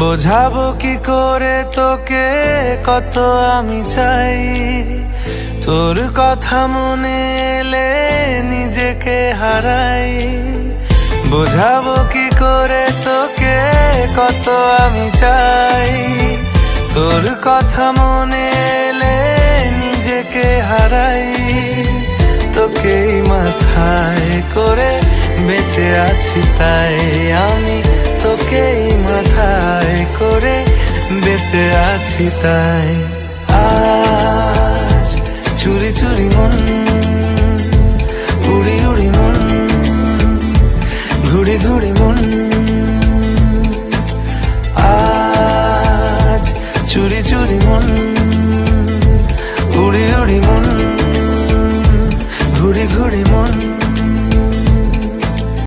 বোঝাবো কি করে তোকে কত আমি চাই, তোর কথা মনে এলে নিজেকে হারাই। বোঝাবো কি করে তোকে কত আমি চাই, তোর কথা মনে এলে নিজেকে হারাই। তোকেই মাথায় করে বেঁচে আছি তাই আমি, তোকেই মাথায় করে বেঁচে আছি তাই। আজ চুরি চুরি মন, উড়ি উড়ি মন, ঘুড়ি ঘুড়ি মন।